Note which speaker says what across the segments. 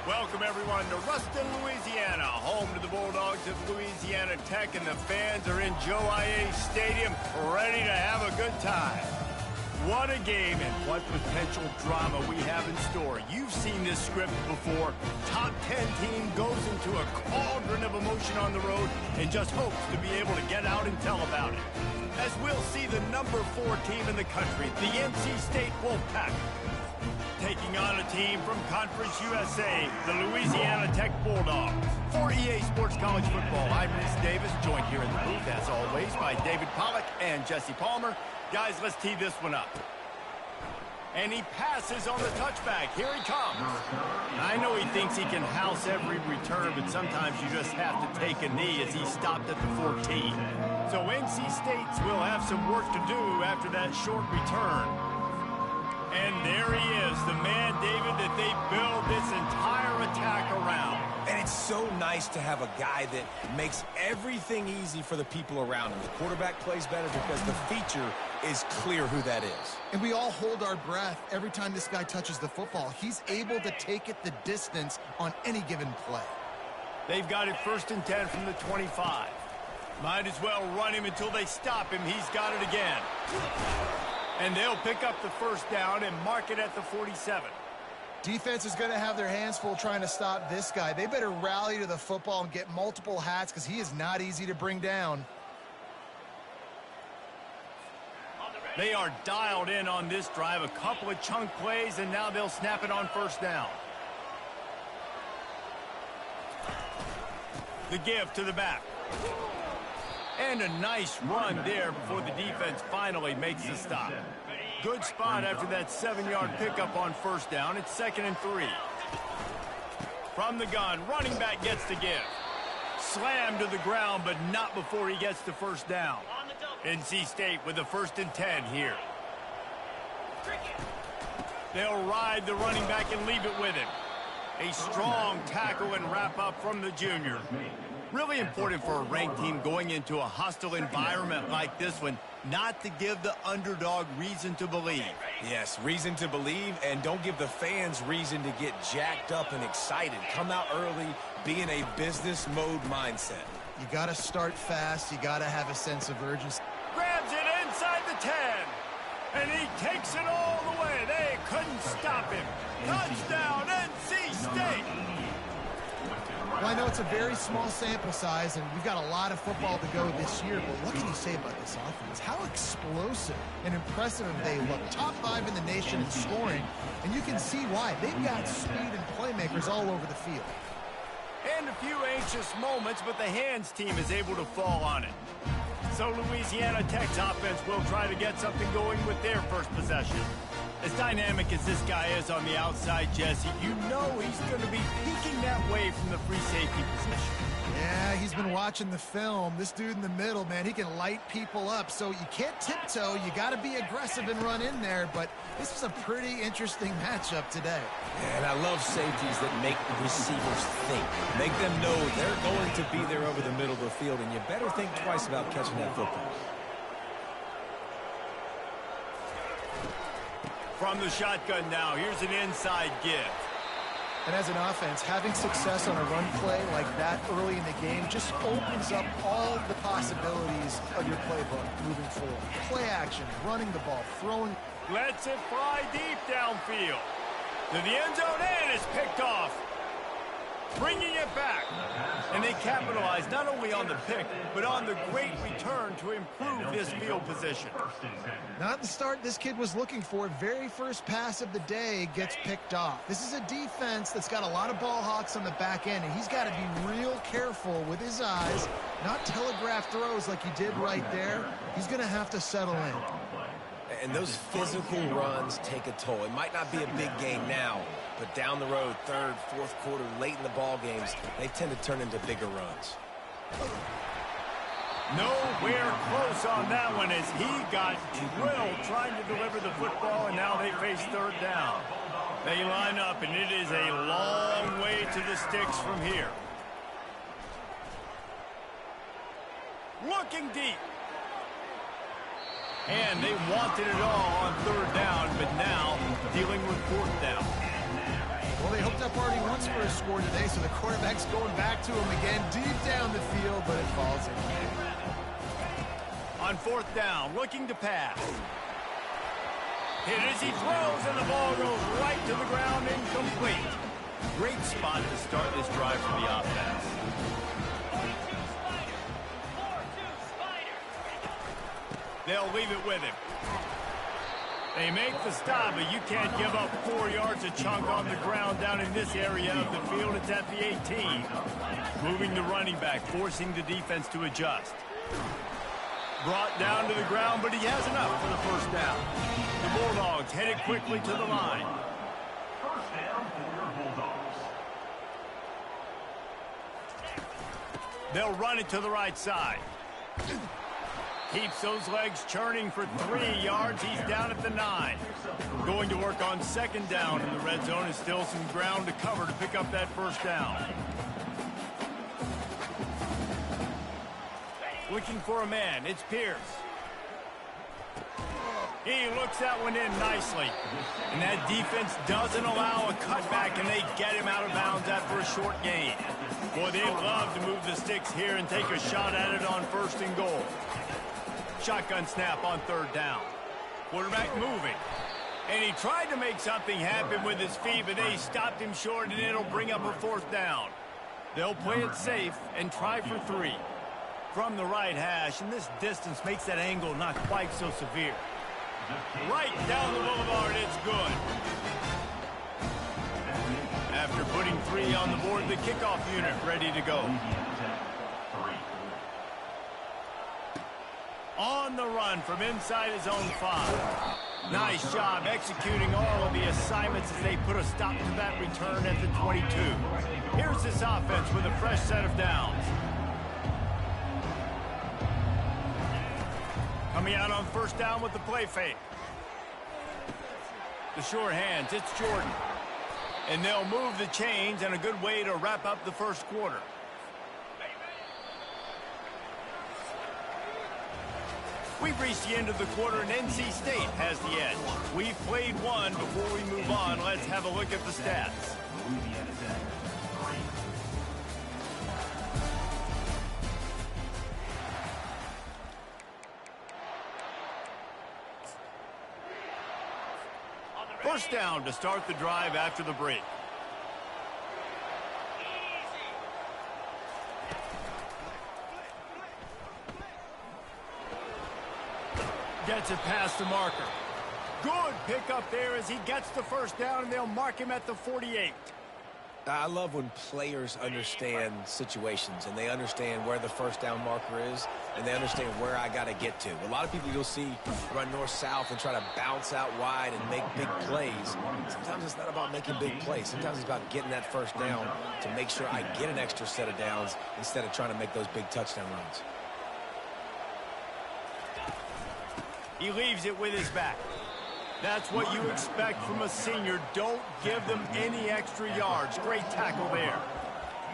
Speaker 1: Welcome, everyone, to Ruston, Louisiana, home to the Bulldogs of Louisiana Tech, and the fans are in Joe IA Stadium ready to have a good time. What a game and what potential drama we have in store. You've seen this script before. Top 10 team goes into a cauldron of emotion on the road and just hopes to be able to get out and tell about it. As we'll see the number 4 team in the country, the NC State Wolfpack, taking on a team from Conference USA, the Louisiana Tech Bulldogs. For EA Sports College Football, I'm Rhys Davis, joined here in the booth, as always, by David Pollack and Jesse Palmer. Guys, let's tee this one up. And he passes on the touchback. Here he comes. I know he thinks he can house every return, but sometimes you just have to take a knee as he stopped at the 14. So NC State will have some work to do after that short return. And there he is, the man, David, that they build this entire attack around.
Speaker 2: And it's so nice to have a guy that makes everything easy for the people around him. The quarterback plays better because the feature is clear who that is.
Speaker 3: And we all hold our breath every time this guy touches the football. He's able to take it the distance on any given play.
Speaker 1: They've got it 1st and 10 from the 25. Might as well run him until they stop him. He's got it again. And they'll pick up the first down and mark it at the 47.
Speaker 3: Defense is going to have their hands full trying to stop this guy. They better rally to the football and get multiple hats because he is not easy to bring down.
Speaker 1: They are dialed in on this drive. A couple of chunk plays, and now they'll snap it on first down. The give to the back. And a nice run there before the defense finally makes the stop. Good spot after that 7-yard pickup on first down. It's 2nd and 3. From the gun, running back gets the give. Slammed to the ground, but not before he gets the first down. NC State with the 1st and 10 here. They'll ride the running back and leave it with him. A strong tackle and wrap up from the junior. Really important for a ranked team going into a hostile environment like this one, not to give the underdog reason to believe.
Speaker 2: Yes, reason to believe, and don't give the fans reason to get jacked up and excited. Come out early, be in a business mode mindset.
Speaker 3: You got to start fast. You got to have a sense of urgency.
Speaker 1: Grabs it inside the 10, and he takes it all the way. They couldn't stop him. Touchdown, NC State.
Speaker 3: Well, I know it's a very small sample size, and we've got a lot of football to go this year, but what can you say about this offense? How explosive and impressive they look. Top 5 in the nation in scoring, and you can see why. They've got speed and playmakers all over the field.
Speaker 1: And a few anxious moments, but the hands team is able to fall on it. So Louisiana Tech's offense will try to get something going with their first possession. As dynamic as this guy is on the outside, Jesse, you know he's going to be peeking that way from the free safety position.
Speaker 3: Yeah, he's been watching the film. This dude in the middle, man, he can light people up. So you can't tiptoe. You got to be aggressive and run in there. But this was a pretty interesting matchup today.
Speaker 2: And I love safeties that make receivers think. Make them know they're going to be there over the middle of the field, and you better think twice about catching that football.
Speaker 1: From the shotgun now, here's an inside give.
Speaker 3: And as an offense, having success on a run play like that early in the game just opens up all the possibilities of your playbook moving forward. Play action, running the ball, throwing.
Speaker 1: Lets it fly deep downfield. To the end zone, and it's picked off. Bringing it back. And they capitalize not only on the pick, but on the great return to improve this field position.
Speaker 3: Not the start this kid was looking for. Very first pass of the day gets picked off. This is a defense that's got a lot of ball hawks on the back end, and he's got to be real careful with his eyes, not telegraph throws like he did right there. He's going to have to settle in.
Speaker 2: And those physical runs take a toll. It might not be a big game now, but down the road, 3rd, 4th quarter, late in the ball games, they tend to turn into bigger runs.
Speaker 1: Nowhere close on that one as he got drilled trying to deliver the football, and now they face 3rd down. They line up, and it is a long way to the sticks from here. Looking deep. And they wanted it all on 3rd down, but now dealing with 4th down.
Speaker 3: Well, they hooked up already once for a score today, so the quarterback's going back to him again deep down the field, but it falls in.
Speaker 1: On fourth down, looking to pass. Hit as he throws, and the ball goes right to the ground, incomplete. Great spot to start this drive for the offense. They'll leave it with him. They make the stop, but you can't give up 4 yards a chunk on the ground down in this area of the field. It's at the 18. Moving the running back, forcing the defense to adjust. Brought down to the ground, but he has enough for the first down. The Bulldogs headed quickly to the line.
Speaker 4: First down for your Bulldogs.
Speaker 1: They'll run it to the right side. Keeps those legs churning for 3 yards. He's down at the 9. Going to work on second down in the red zone. Is still some ground to cover to pick up that first down. Looking for a man. It's Pierce. He looks that one in nicely. And that defense doesn't allow a cutback, and they get him out of bounds after a short gain. Boy, they love to move the sticks here and take a shot at it on first and goal. Shotgun snap on third down. Quarterback moving. And he tried to make something happen with his feet, but they stopped him short, and it'll bring up a fourth down. They'll play it safe and try for 3. From the right hash, and this distance makes that angle not quite so severe. Right down the boulevard, it's good. After putting 3 on the board, the kickoff unit ready to go. On the run from inside his own 5. Nice job executing all of the assignments as they put a stop to that return at the 22. Here's this offense with a fresh set of downs. Coming out on first down with the play fake. The short hands, it's Jordan. And they'll move the chains, and a good way to wrap up the first quarter. We've reached the end of the quarter, and NC State has the edge. We've played one. Before we move on, let's have a look at the stats. First down to start the drive after the break. Gets it past the marker. Good pickup there as he gets the first down, and they'll mark him at the 48.
Speaker 2: I love when players understand situations, and they understand where the first down marker is, and they understand where I got to get to. A lot of people you'll see run north-south and try to bounce out wide and make big plays. Sometimes it's not about making big plays. Sometimes it's about getting that first down to make sure I get an extra set of downs instead of trying to make those big touchdown runs.
Speaker 1: He leaves it with his back. That's what you expect from a senior. Don't give them any extra yards. Great tackle there.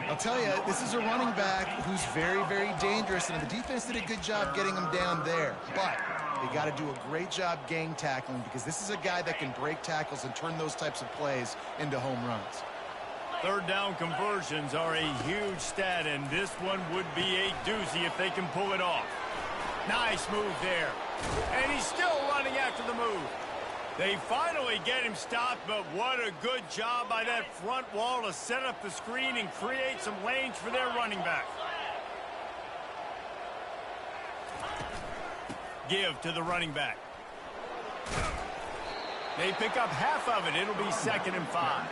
Speaker 3: I'll tell you, this is a running back who's very, very dangerous, and the defense did a good job getting him down there. But they got to do a great job gang tackling, because this is a guy that can break tackles and turn those types of plays into home runs.
Speaker 1: Third down conversions are a huge stat, and this one would be a doozy if they can pull it off. Nice move there. And he's still running after the move. They finally get him stopped, but what a good job by that front wall to set up the screen and create some lanes for their running back. Give to the running back. They pick up half of it. It'll be 2nd and 5.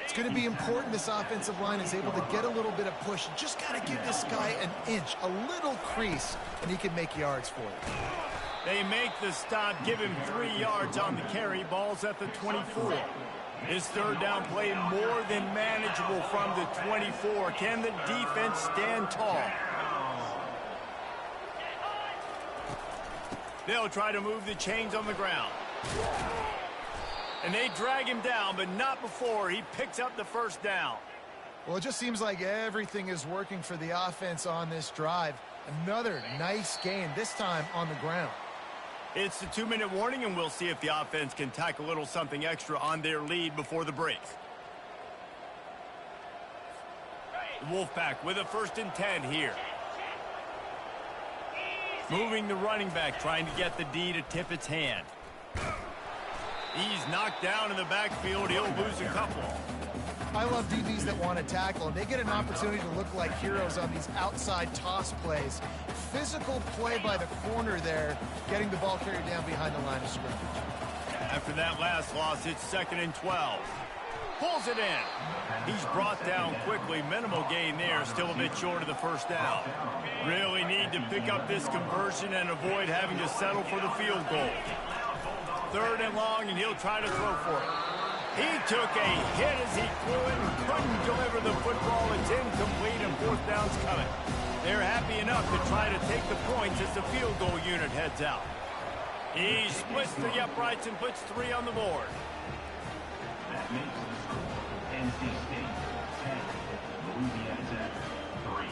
Speaker 3: It's going to be important this offensive line is able to get a little bit of push. You just got to give this guy an inch, a little crease, and he can make yards for you.
Speaker 1: They make the stop, give him 3 yards on the carry. Ball's at the 24. This third down play more than manageable from the 24. Can the defense stand tall? They'll try to move the chains on the ground. And they drag him down, but not before he picks up the first down.
Speaker 3: Well, it just seems like everything is working for the offense on this drive. Another nice gain, this time on the ground.
Speaker 1: It's the 2-minute warning, and we'll see if the offense can tack a little something extra on their lead before the break. The Wolfpack with a 1st and 10 here. Moving the running back, trying to get the D to tip its hand. He's knocked down in the backfield. He'll lose a couple.
Speaker 3: I love DBs that want to tackle, and they get an opportunity to look like heroes on these outside toss plays. Physical play by the corner there, getting the ball carried down behind the line of scrimmage.
Speaker 1: After that last loss, it's 2nd and 12. Pulls it in. He's brought down quickly. Minimal gain there. Still a bit short of the 1st down. Really need to pick up this conversion and avoid having to settle for the field goal. 3rd and long, and he'll try to throw for it. He took a hit as he threw it and couldn't deliver the football. It's incomplete, and 4th down's coming. They're happy enough to try to take the points as the field goal unit heads out. He splits the uprights and puts 3 on the board.
Speaker 4: That makes the score NC State 10, Louisiana Tech 3.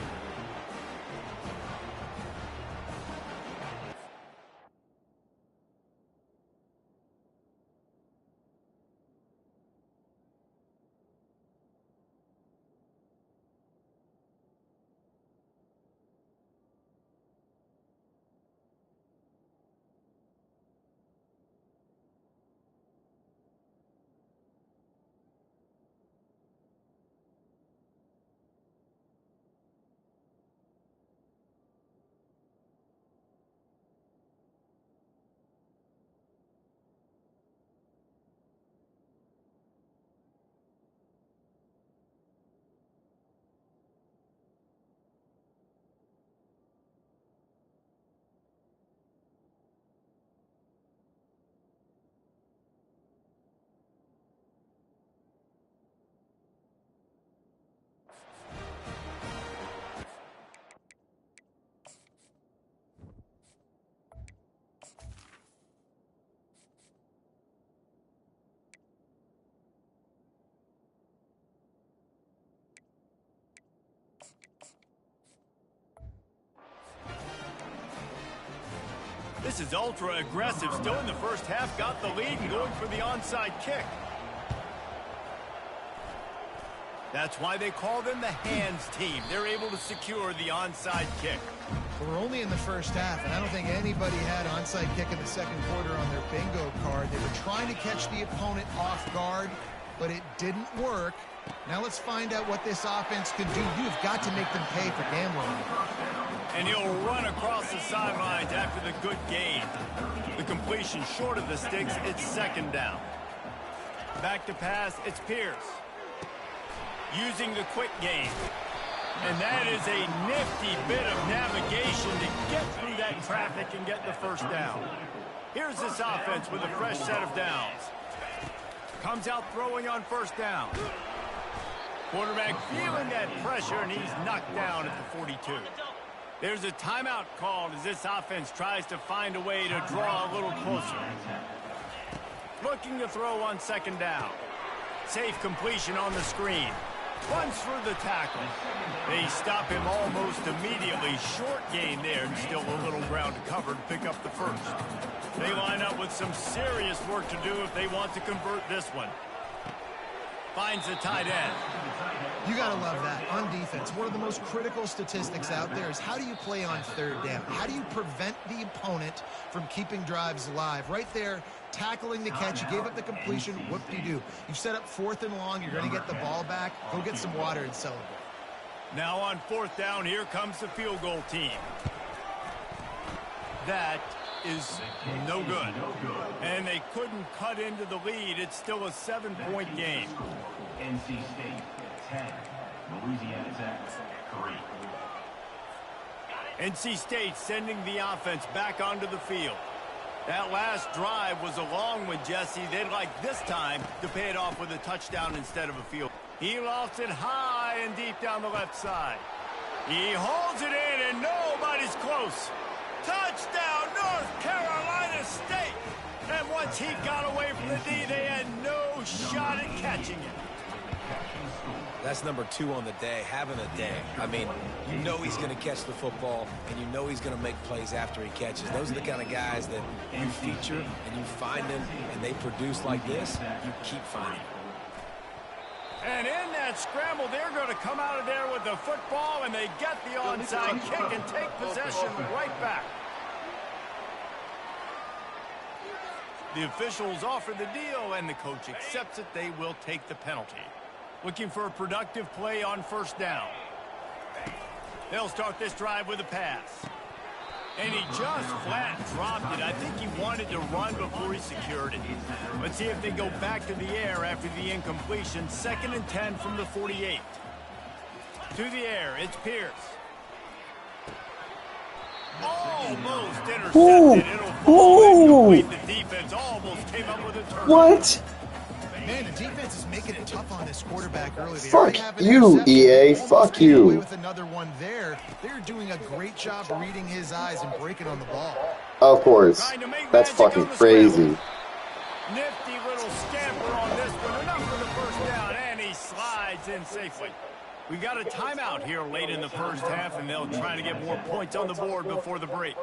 Speaker 1: This is ultra aggressive. Still in the 1st half, got the lead and going for the onside kick. That's why they call them the hands team. They're able to secure the onside kick.
Speaker 3: We're only in the 1st half, and I don't think anybody had onside kick in the 2nd quarter on their bingo card. They were trying to catch the opponent off guard, but it didn't work. Now let's find out what this offense could do. You've got to make them pay for gambling.
Speaker 1: And he'll run across the sidelines after the good gain. The completion short of the sticks, it's 2nd down. Back to pass, it's Pierce. Using the quick game. And that is a nifty bit of navigation to get through that traffic and get the 1st down. Here's this offense with a fresh set of downs. Comes out throwing on 1st down. Quarterback feeling that pressure, and he's knocked down at the 42. There's a timeout called as this offense tries to find a way to draw a little closer. Looking to throw on 2nd down. Safe completion on the screen. Runs through the tackle. They stop him almost immediately. Short gain there, and still a little ground to cover to pick up the 1st. They line up with some serious work to do if they want to convert this one. Finds the tight end.
Speaker 3: You got to love that. On defense, one of the most critical statistics out there is how do you play on 3rd down? How do you prevent the opponent from keeping drives alive? Right there, tackling the catch. You gave up the completion. Whoop-de-doo. You've set up 4th and long. You're going to get the ball back. Go get some water and celebrate.
Speaker 1: Now on 4th down, here comes the field goal team. That is no good. And they couldn't cut into the lead. It's still a 7-point game.
Speaker 4: NC State 10, Louisiana Tech 3.
Speaker 1: NC State sending the offense back onto the field. That last drive was a long one, Jesse. They'd like this time to pay it off with a touchdown instead of a field. He lofts it high and deep down the left side. He holds it in, and nobody's close. Touchdown, North Carolina State! And once he got away from the D, they had no shot at catching it.
Speaker 2: That's number 2 on the day, having a day. I mean, you know he's going to catch the football, and you know he's going to make plays after he catches. Those are the kind of guys that you feature, and you find them, and they produce like this, you keep finding them.
Speaker 1: And in that scramble, they're going to come out of there with the football, and they get the onside kick and take possession right back. The officials offer the deal, and the coach accepts it. They will take the penalty. Looking for a productive play on first down. They'll start this drive with a pass. And he just flat dropped it. I think he wanted to run before he secured it. Let's see if they go back to the air after the incompletion. 2nd and 10 from the 48. To the air, it's Pierce. Almost intercepted. It'll fall incomplete. The defense almost came up with a turnover.
Speaker 5: What?
Speaker 3: Man, the defense is making it tough on this quarterback early.
Speaker 5: Fuck you, EA. Fuck you.
Speaker 3: With another one there, they're doing a great job reading his eyes and breaking on the ball.
Speaker 5: Of course. That's fucking crazy.
Speaker 1: Nifty little scamper on this one. Enough for the first down, and he slides in safely. We got a timeout here late in the first half, and they'll try to get more points on the board before the break.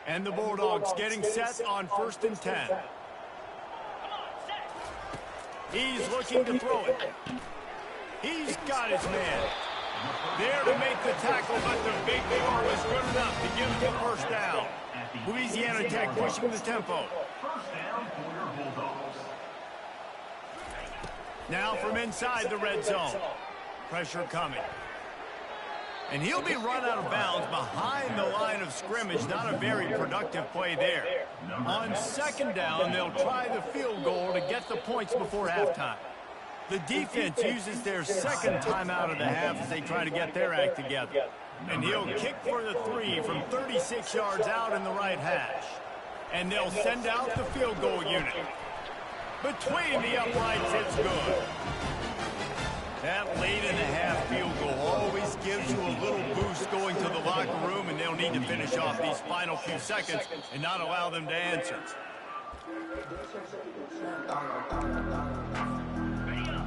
Speaker 1: And the Bulldogs getting set on 1st and 10. He's looking to throw it. He's got his man. There to make the tackle, but the big throw is good enough to give him the first down. Louisiana Tech pushing the tempo. Now from inside the red zone. Pressure coming. And he'll be run out of bounds behind the line of scrimmage. Not a very productive play there. On 2nd down, they'll try the field goal to get the points before halftime. The defense uses their 2nd timeout of the half as they try to get their act together. And he'll kick for the 3 from 36 yards out in the right hash. And they'll send out the field goal unit. Between the uprights, it's good. That late in the half field goal always gives you a little boost going to the locker room, and they'll need to finish off these final few seconds and not allow them to answer.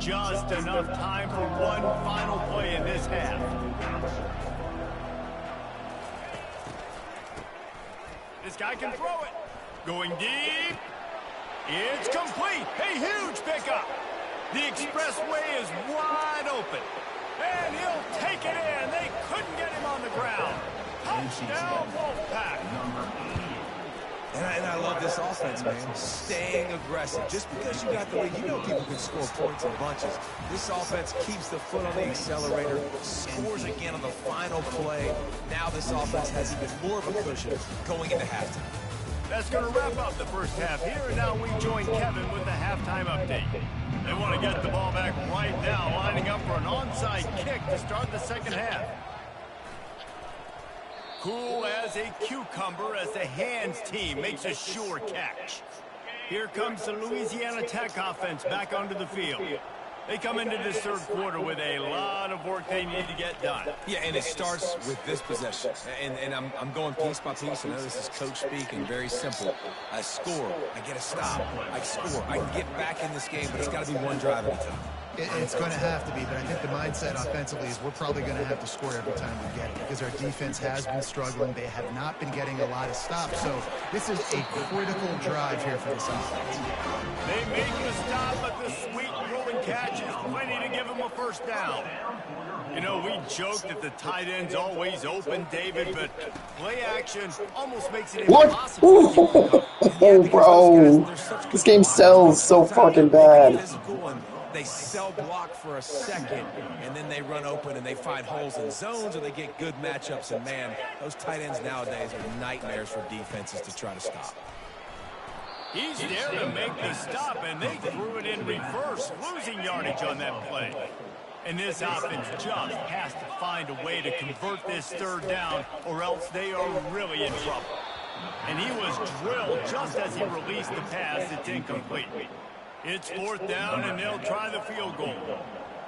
Speaker 1: Just enough time for one final play in this half. This guy can throw it. Going deep. It's complete. A huge pickup. The expressway is wide open. And he'll take it in. They couldn't get him on the ground. Touchdown, Wolfpack.
Speaker 2: And I love this offense, man. Staying aggressive. Just because you got the lead, you know people can score points in bunches. This offense keeps the foot on the accelerator, scores again on the final play. Now this offense has even more of a cushion going into halftime.
Speaker 1: That's going to wrap up the first half here, and now we join Kevin with the halftime update. They want to get the ball back right now, lining up for an onside kick to start the second half. Cool as a cucumber as the hands team makes a sure catch. Here comes the Louisiana Tech offense back onto the field. They come into this third quarter with a lot of work they need to get done.
Speaker 2: Yeah, and it starts with this possession. And I'm going piece by piece. I know this is coach speaking, very simple. I score, I get a stop, I score. I can get back in this game, but it's got to be one drive at a time.
Speaker 3: It's going to have to be, but I think the mindset offensively is we're probably going to have to score every time we get it because our defense has been struggling. They have not been getting a lot of stops, so this is a critical drive here for this offense.
Speaker 1: They make the stop, but the sweet rolling catch is plenty to give them a first down. You know, we joke that the tight end's always open, David, but play action almost makes it impossible.
Speaker 5: Oh, bro. This game sells so fucking bad.
Speaker 2: They sell block for a second, and then they run open and they find holes in zones, or they get good matchups. And, man, those tight ends nowadays are nightmares for defenses to try to stop.
Speaker 1: He's there to make the stop, and they threw it in reverse, losing yardage on that play. And this offense just has to find a way to convert this third down, or else they are really in trouble. And he was drilled just as he released the pass. It's incomplete. It's fourth down, and they'll try the field goal.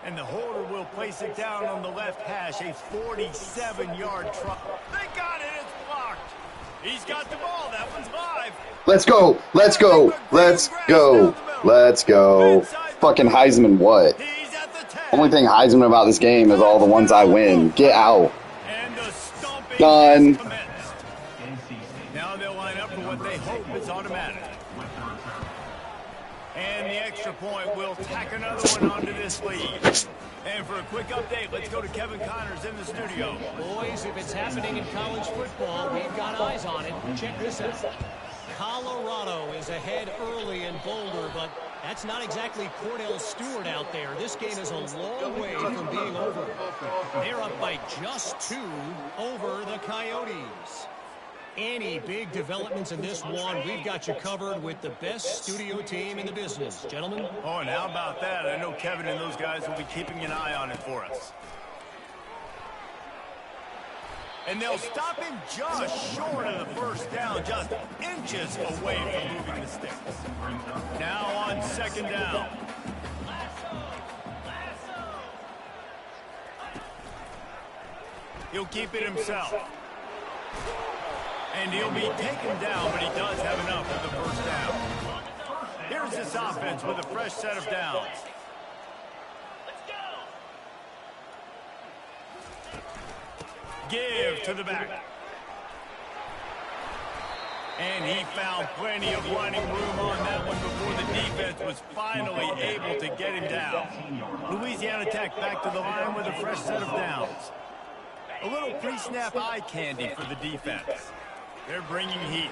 Speaker 1: And the holder will place it down on the left hash, a 47-yard try. They got it. It's blocked. He's got the ball. That one's live.
Speaker 5: Let's go. Let's go. Let's go. Let's go. Fucking Heisman what? Only thing Heisman about this game is all the ones I win. Get out.
Speaker 1: And the stomping
Speaker 5: Done.
Speaker 1: now they'll extra point will tack another one onto this lead. And for a quick update, let's go to Kevin Connors in the studio.
Speaker 6: Boys, if it's happening in college football, we've got eyes on it. Check this out. Colorado is ahead early in Boulder, but that's not exactly Cordell Stewart out there. This game is a long way from being over. They're up by just 2 over the Coyotes. Any big developments in this one, we've got you covered with the best studio team in the business. Gentlemen?
Speaker 1: Oh, and how about that? I know Kevin and those guys will be keeping an eye on it for us. And they'll stop him just short of the first down, just inches away from moving the sticks. Now on second down. He'll keep it himself. And he'll be taken down, but he does have enough for the first down. Here's this offense with a fresh set of downs. Give to the back. And he found plenty of running room on that one before the defense was finally able to get him down. Louisiana Tech back to the line with a fresh set of downs. A little pre-snap eye candy for the defense. They're bringing heat.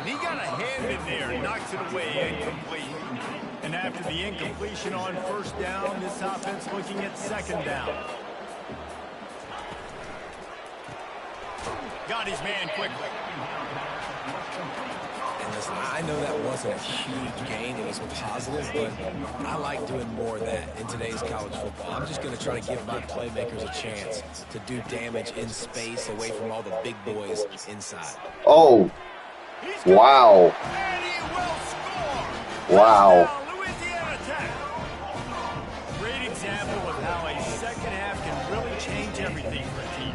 Speaker 1: And he got a hand in there and knocks it away incomplete. And after the incompletion on first down, this offense looking at second down. Got his man quickly.
Speaker 2: And listen, I know that wasn't a huge gain. It was positive, but I like doing more of that in today's college football. I'm just going to try to give my playmakers a chance to do damage in space away from all the big boys inside.
Speaker 5: Oh, wow.
Speaker 1: And he will score.
Speaker 5: Wow.
Speaker 1: Louisiana Tech. Great example of how a second half can really change everything for a team.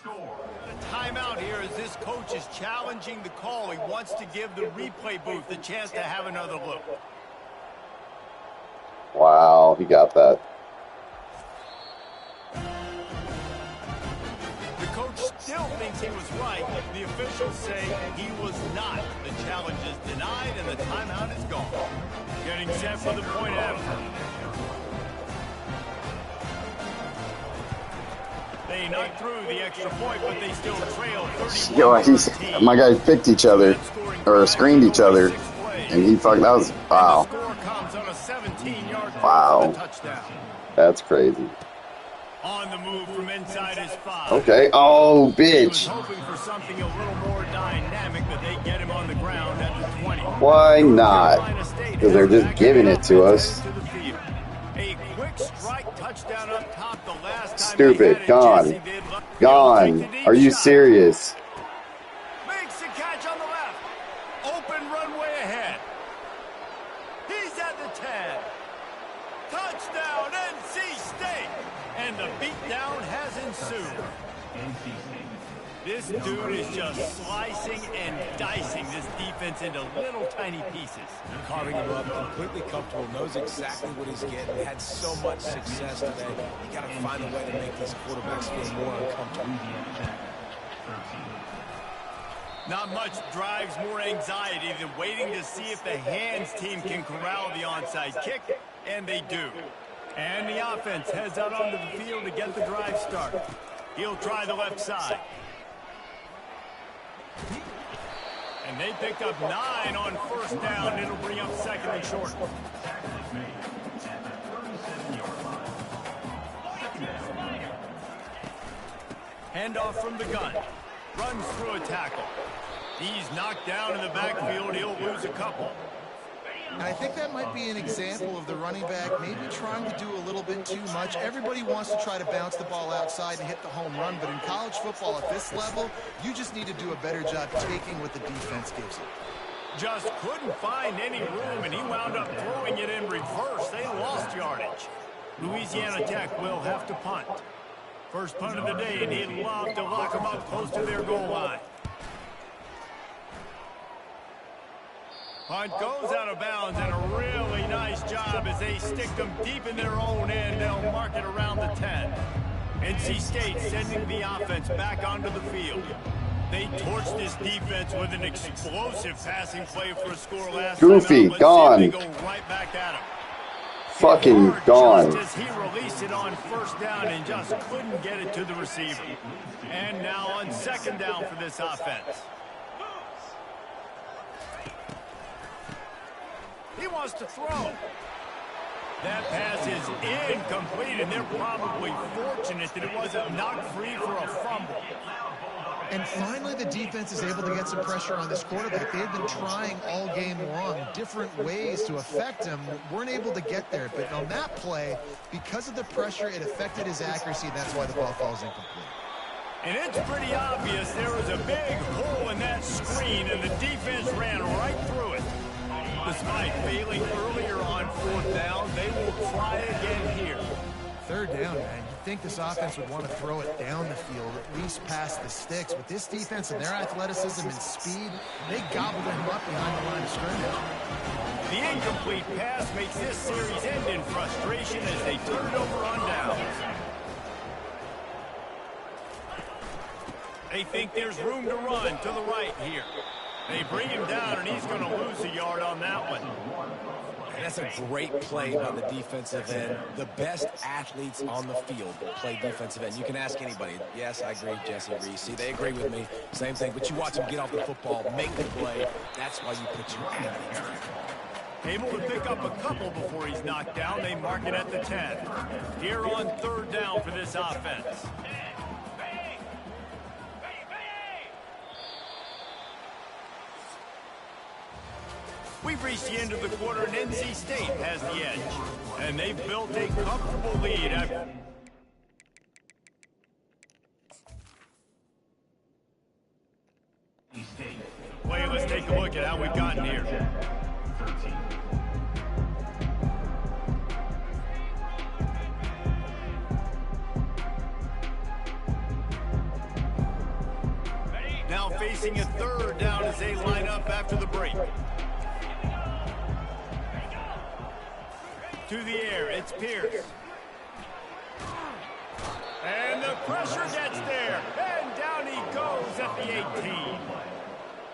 Speaker 1: The timeout here as this coach is challenging the call. He wants to give the replay booth the chance to have another look.
Speaker 5: Wow, he got that.
Speaker 1: The coach still thinks he was right. The officials say he was not. The challenge is denied and the timeout is gone. Getting set for the point after. They knocked through the extra point, but they still trail 31.
Speaker 5: My guys picked each other, or screened each other, and he fucked. That was, wow.
Speaker 1: And the score comes on a 17-yard
Speaker 5: Wow.
Speaker 1: touchdown.
Speaker 5: That's crazy.
Speaker 1: On the move from inside his 5.
Speaker 5: Okay. Oh,
Speaker 1: He was
Speaker 5: bitch.
Speaker 1: hoping for something a little more dynamic, but they get him on the ground at the 20.
Speaker 5: Why not? Because they're just giving it to us.
Speaker 1: A quick strike touchdown up top the last time.
Speaker 5: Stupid. Gone. Gone. Are you serious?
Speaker 1: Makes the catch on the left. Open runway ahead. He's at the 10. Touchdown, NC State. And the beatdown has ensued. This dude is just slicing and dicing this defense into little tiny pieces.
Speaker 2: Carving him up, completely comfortable, knows exactly what he's getting. Had so much success today. You got to find a way to make these quarterbacks feel more uncomfortable.
Speaker 1: Not much drives more anxiety than waiting to see if the hands team can corral the onside kick, and they do. And the offense heads out onto the field to get the drive started. He'll try the left side. And they picked up 9 on first down. It'll bring up second and short. Handoff from the gun. Runs through a tackle. He's knocked down in the backfield. He'll lose a couple.
Speaker 3: And I think that might be an example of the running back maybe trying to do a little bit too much. Everybody wants to try to bounce the ball outside and hit the home run, but in college football at this level, you just need to do a better job taking what the defense gives you.
Speaker 1: Just couldn't find any room, and he wound up throwing it in reverse. They lost yardage. Louisiana Tech will have to punt. First punt of the day, and he'd love to lock them up close to their goal line. Punt goes out of bounds, and a really nice job as they stick them deep in their own end. They'll mark it around the 10. NC State sending the offense back onto the field. They torched this defense with an explosive passing play for a score last
Speaker 5: Goofy,
Speaker 1: time out.
Speaker 5: gone.
Speaker 1: Let's see if they go right back at him.
Speaker 5: Fucking gone.
Speaker 1: Just as he released it on first down and just couldn't get it to the receiver. And now on second down for this offense. He wants to throw. That pass is incomplete, and they're probably fortunate that it wasn't knocked free for a fumble.
Speaker 3: And finally, the defense is able to get some pressure on this quarterback. They've been trying all game long different ways to affect him. Weren't able to get there. But on that play, because of the pressure, it affected his accuracy. That's why the ball falls incomplete.
Speaker 1: And it's pretty obvious there was a big hole in that screen, and the defense ran right through it. Despite failing earlier on fourth down, they will try again here.
Speaker 3: Third down, man. You'd think this offense would want to throw it down the field, at least past the sticks. With this defense and their athleticism and speed, they gobbled him up behind the line of scrimmage.
Speaker 1: The incomplete pass makes this series end in frustration as they turn it over on downs. They think there's room to run to the right here. They bring him down, and he's going to lose a yard on that one.
Speaker 2: And that's a great play by the defensive end. The best athletes on the field play defensive end. You can ask anybody. Yes, I agree, Jesse Reese. See, they agree with me. Same thing. But you watch them get off the football, make the play. That's why you put your athletes there.
Speaker 1: Able to pick up a couple before he's knocked down. They mark it at the 10. Here on third down for this offense. We've reached the end of the quarter, and NC State has the edge. And they've built a comfortable lead. Wait, let's take a look at how we've gotten here. Now facing a third down as they line up after the break. To the air, it's Pierce. And the pressure gets there. And down he goes at the 18.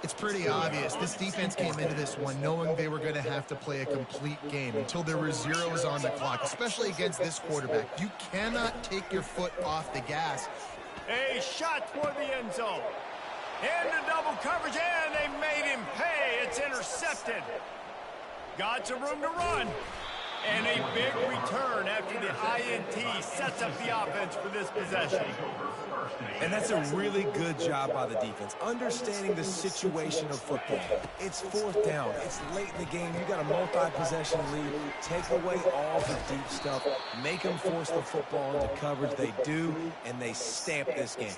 Speaker 3: It's pretty obvious. This defense came into this one knowing they were going to have to play a complete game until there were zeros on the clock, especially against this quarterback. You cannot take your foot off the gas.
Speaker 1: A shot toward the end zone. Into double coverage, and they made him pay. It's intercepted. Got some room to run. And a big return after the INT sets up the offense for this possession.
Speaker 2: And that's a really good job by the defense, understanding the situation of football. It's fourth down. It's late in the game. You got a multi-possession lead. Take away all the deep stuff. Make them force the football into coverage. They do, and they stamp this game.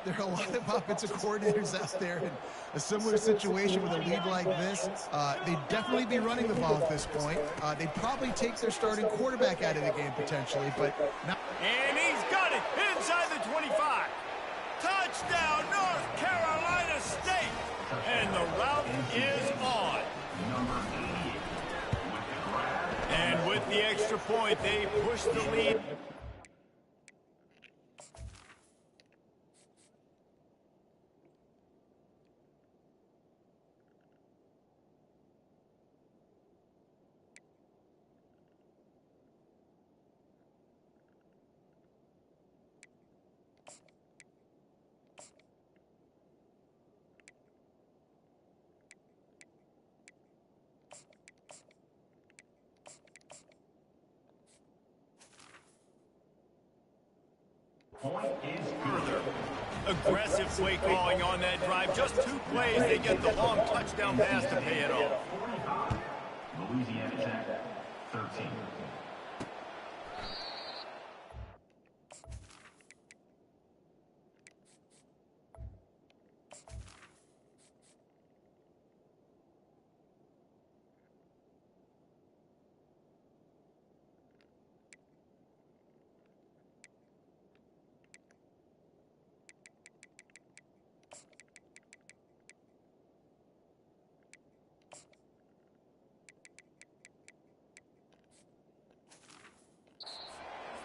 Speaker 3: There are a lot of offensive coordinators out there in a similar situation with a lead like this. They'd definitely be running the ball at this point. They'd probably take their starting quarterback out of the game potentially, but now.
Speaker 1: And he's got it inside the 25. Touchdown, North Carolina State. And the route is on. And with the extra point, they push the lead.
Speaker 4: Point is
Speaker 1: Further. Aggressive play calling on that drive. Just 2 plays, they get the long touchdown pass to pay it off.
Speaker 4: Louisiana Tech, 13.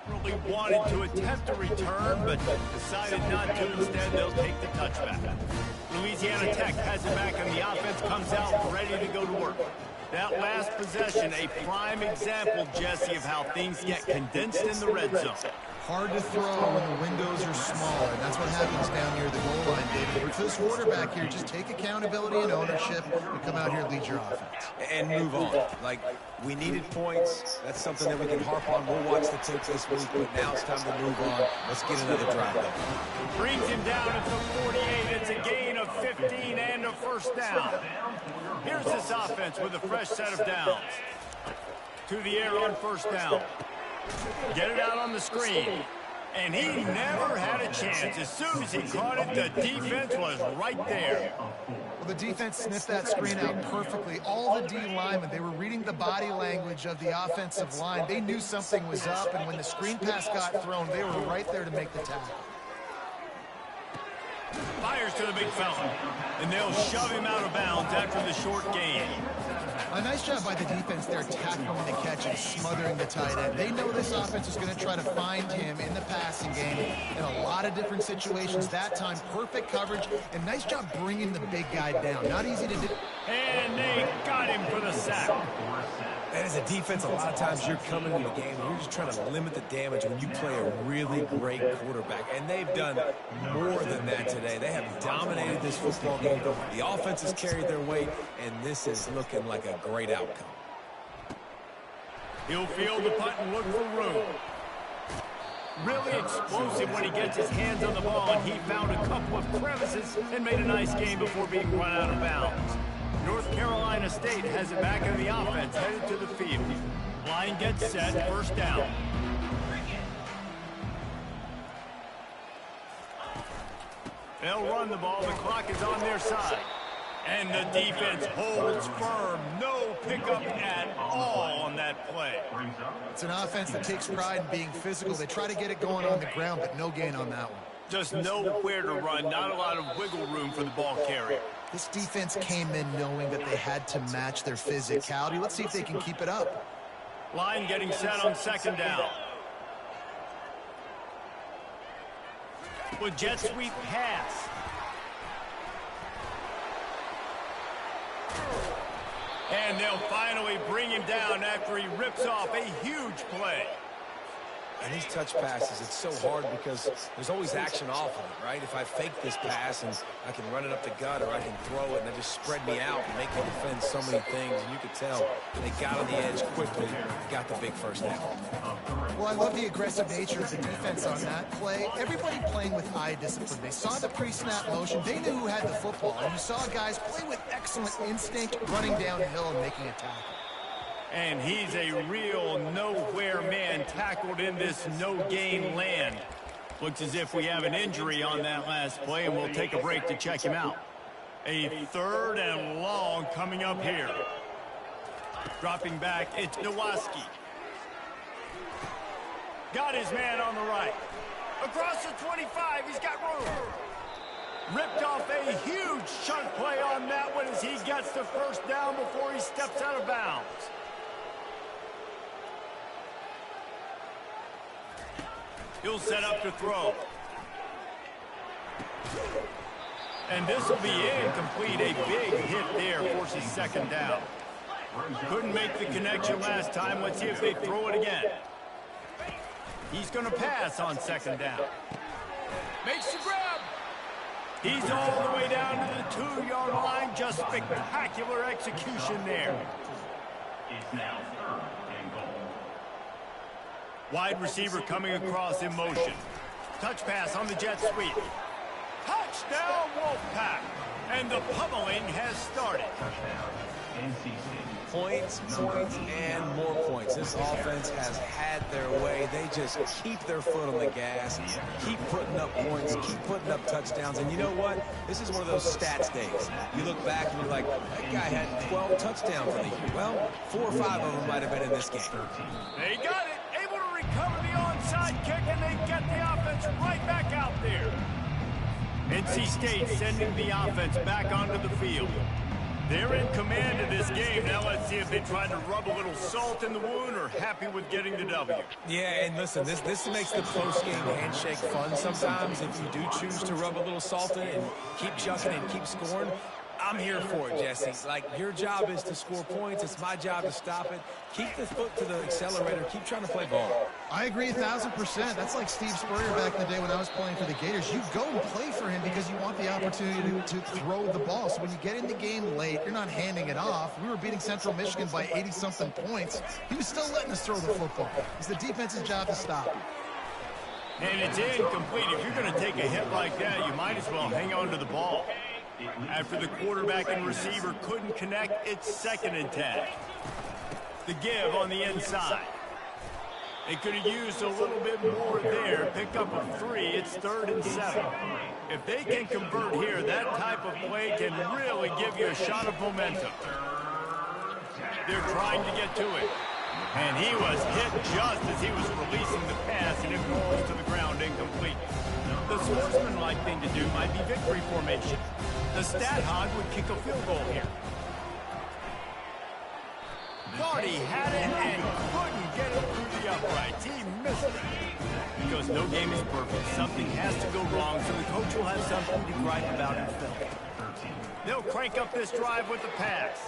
Speaker 1: Really wanted to attempt a return, but decided not to. Instead, they'll take the touchback. Louisiana Tech has it back, and the offense comes out ready to go to work. That last possession, a prime example, Jesse, of how things get condensed in the red zone.
Speaker 3: Hard to throw when the windows are smaller. And that's what happens down near the goal line, David. But for this quarterback here, just take accountability and ownership and come out here and lead your offense.
Speaker 2: And move on. Like, we needed points. That's something that we can harp on. We'll watch the tape this week, but now it's time to move on. Let's get another drive done.
Speaker 1: Brings him down at the 48. It's a gain of 15 and a first down. Here's this offense with a fresh set of downs. To the air on first down. Get it out on the screen. And he never had a chance. As soon as he caught it, the defense was right there.
Speaker 3: Well, the defense sniffed that screen out perfectly. All the D linemen, they were reading the body language of the offensive line. They knew something was up, and when the screen pass got thrown, they were right there to make the tackle.
Speaker 1: Fires to the big fella, and they'll shove him out of bounds after the short gain.
Speaker 3: A nice job by the defense there, tackling the catch and smothering the tight end. They know this offense is going to try to find him in the passing game in a lot of different situations. That time, perfect coverage, and nice job bringing the big guy down. Not easy to do.
Speaker 1: And they got him for the sack.
Speaker 2: And as a defense, a lot of times you're coming into the game and you're just trying to limit the damage when you play a really great quarterback. And they've done more than that today. They have dominated this football game. The offense has carried their weight, and this is looking like a great outcome.
Speaker 1: He'll field the punt and look for room. Really explosive when he gets his hands on the ball, and he found a couple of crevices and made a nice game before being run out of bounds. North Carolina State has it back in the offense, headed to the field. Line gets set, first down. They'll run the ball. The clock is on their side. And the defense holds firm. No pickup at all on that play.
Speaker 3: It's an offense that takes pride in being physical. They try to get it going on the ground, but no gain on that one.
Speaker 1: Just nowhere to run. Not a lot of wiggle room for the ball carrier.
Speaker 3: This defense came in knowing that they had to match their physicality. Let's see if they can keep it up.
Speaker 1: Line getting set on second down. With jet sweep pass. And they'll finally bring him down after he rips off a huge play.
Speaker 2: And these touch passes, it's so hard because there's always action off of it, right? If I fake this pass and I can run it up the gut or I can throw it and they just spread me out and make me defend so many things. And you could tell they got on the edge quickly, got the big first down.
Speaker 3: Well, I love the aggressive nature of the defense on that play. Everybody playing with eye discipline. They saw the pre-snap motion. They knew who had the football. And you saw guys play with excellent instinct, running downhill and making a tackle.
Speaker 1: And he's a real nowhere man, tackled in this no-gain land. Looks as if we have an injury on that last play, and we'll take a break to check him out. A third and long coming up here. Dropping back, it's Nowaski. Got his man on the right. Across the 25, he's got room. Ripped off a huge chunk play on that one as he gets the first down before he steps out of bounds. He'll set up to throw. And this will be incomplete. A big hit there forces second down. Couldn't make the connection last time. Let's see if they throw it again. He's going to pass on second down. Makes the grab. He's all the way down to the 2-yard line. Just spectacular execution there.
Speaker 4: It's now third and goal.
Speaker 1: Wide receiver coming across in motion. Touch pass on the jet sweep. Touchdown, Wolfpack. And the pummeling has started.
Speaker 4: NC State.
Speaker 2: Points, points, and more points. This offense has had their way. They just keep their foot on the gas, keep putting up points, keep putting up touchdowns. And you know what? This is one of those stats days. You look back and you're like, that guy had 12 touchdowns for the year. Well, 4 or 5 of them might have been in this game.
Speaker 1: They got it. Able to recover the onside kick, and they get the offense right back out there. NC State sending the offense back onto the field. They're in command of this game. Now let's see if they try to rub a little salt in the wound or happy with getting the W.
Speaker 2: Yeah, and listen, this makes the post-game handshake fun sometimes. If you do choose to rub a little salt in and keep chucking and keep scoring, I'm here for it, Jesse. Like, your job is to score points. It's my job to stop it. Keep the foot to the accelerator. Keep trying to play ball.
Speaker 3: I agree 1,000%. That's like Steve Spurrier back in the day when I was playing for the Gators. You go and play for him because you want the opportunity to throw the ball. So when you get in the game late, you're not handing it off. We were beating Central Michigan by 80-something points. He was still letting us throw the football. It's the defense's job to stop.
Speaker 1: And it's incomplete. If you're going to take a hit like that, you might as well hang on to the ball. After the quarterback and receiver couldn't connect, it's 2nd and 10. The give on the inside. They could have used a little bit more there. Pick up a 3. It's 3rd and 7. If they can convert here, that type of play can really give you a shot of momentum. They're trying to get to it. And he was hit just as he was releasing the pass, and it falls to the ground incomplete. The sportsmanlike thing to do might be victory formation. The stat hog would kick a field goal here. Thought he had it and couldn't get it through the uprights. He missed it. Because no game is perfect. Something has to go wrong, so the coach will have something to gripe about in film. They'll crank up this drive with the pass.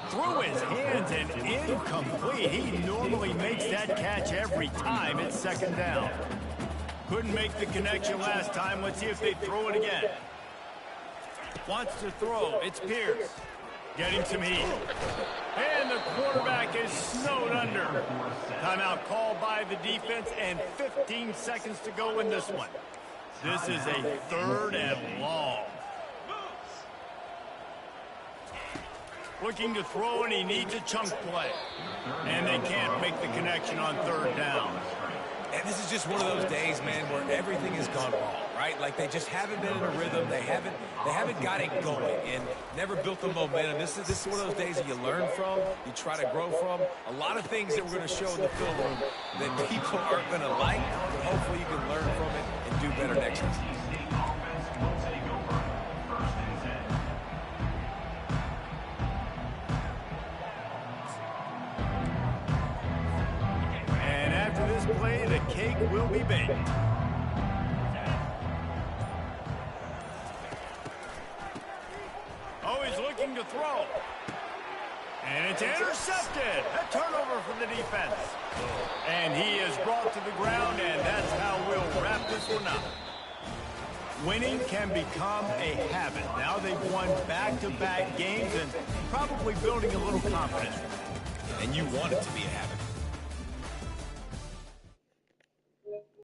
Speaker 1: Through his hands and incomplete. He normally makes that catch every time. It's 2nd down. Couldn't make the connection last time. Let's see if they throw it again. Wants to throw. It's Pierce. Getting some heat. And the quarterback is snowed under. Timeout called by the defense and 15 seconds to go in this one. This is a 3rd and long. Looking to throw, and he needs a chunk play. And they can't make the connection on 3rd down.
Speaker 2: And this is just one of those days, man, where everything has gone wrong, right? Like, they just haven't been in a rhythm. They haven't got it going and never built the momentum. This is one of those days that you learn from, you try to grow from. A lot of things that we're going to show in the film room that people aren't going to like, but hopefully you can learn from it and do better next time.
Speaker 1: Play, the cake will be baked. Oh, he's looking to throw. And it's intercepted. A turnover from the defense. And he is brought to the ground, and that's how we'll wrap this one up. Winning can become a habit. Now they've won back-to-back games and probably building a little confidence.
Speaker 2: And you want it to be a habit.